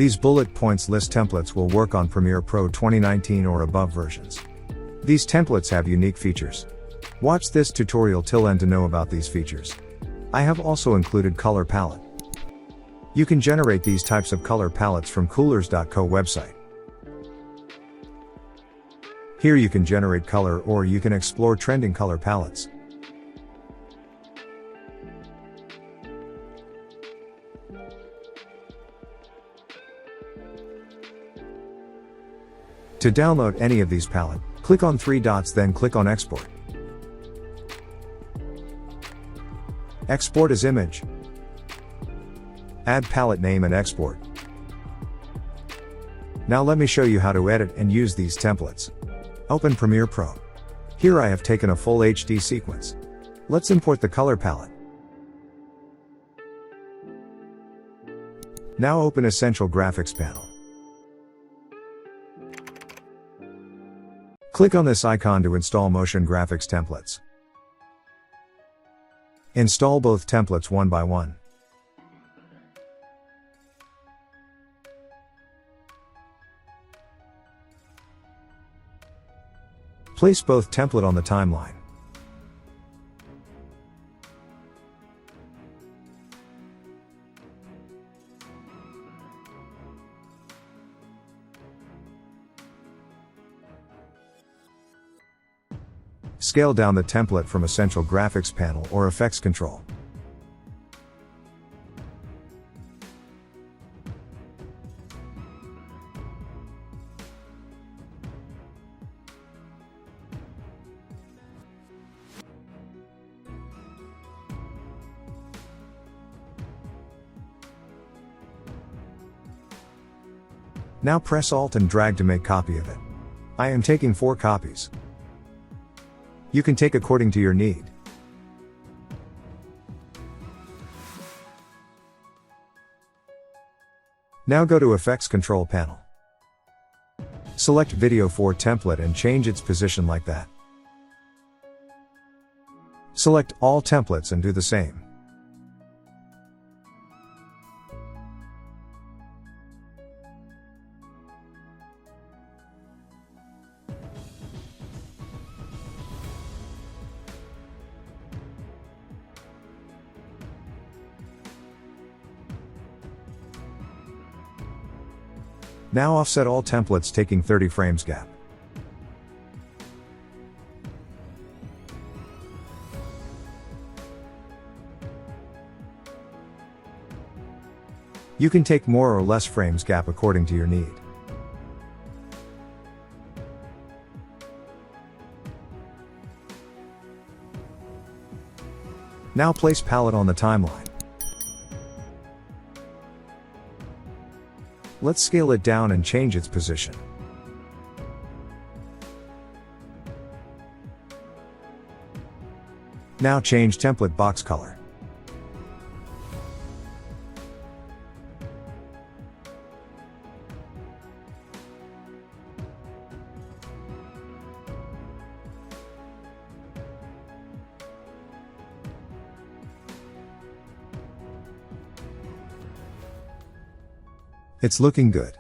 These bullet points list templates will work on Premiere Pro 2019 or above versions. These templates have unique features. Watch this tutorial till end to know about these features. I have also included color palette. You can generate these types of color palettes from coolors.co website. Here you can generate color or you can explore trending color palettes. To download any of these palettes, click on 3 dots then click on Export. Export as image. Add palette name and export. Now let me show you how to edit and use these templates. Open Premiere Pro. Here I have taken a full HD sequence. Let's import the color palette. Now open Essential Graphics panel. Click on this icon to install motion graphics templates. Install both templates one by one. Place both template on the timeline. Scale down the template from Essential Graphics panel or Effects Control. Now press Alt and drag to make copy of it. I am taking 4 copies. You can take according to your need. Now go to Effects Control panel. Select Video 4 template and change its position like that. Select all templates and do the same. Now offset all templates taking 30 frames gap. You can take more or less frames gap according to your need. Now place palette on the timeline. Let's scale it down and change its position. Now change template box color. It's looking good.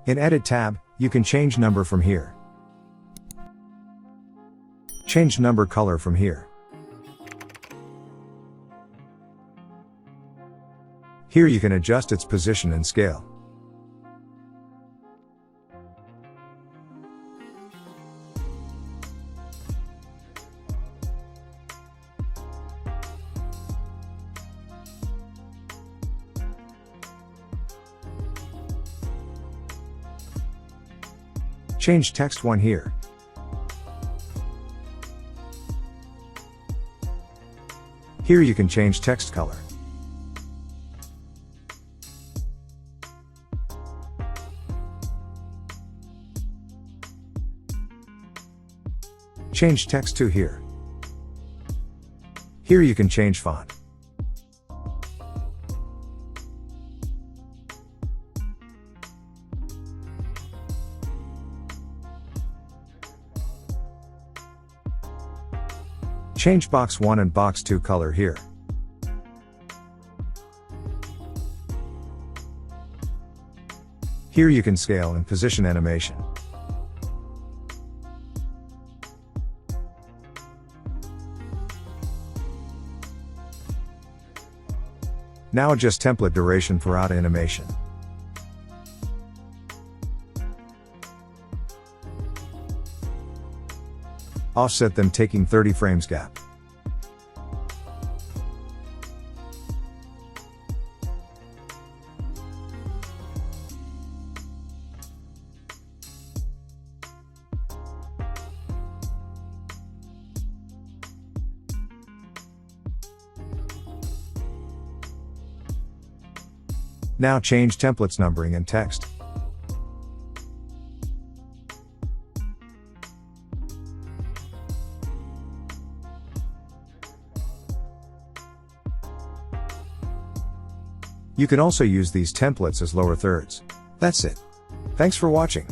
In Edit tab, you can change number from here. Change number color from here. Here you can adjust its position and scale. Change text 1 here. Here you can change text color. Change text 2 here. Here you can change font. Change box 1 and box 2 color here. Here you can scale and position animation. Now adjust template duration for out animation. Offset them taking 30 frames gap. Now change templates numbering and text. You can also use these templates as lower thirds. That's it. Thanks for watching.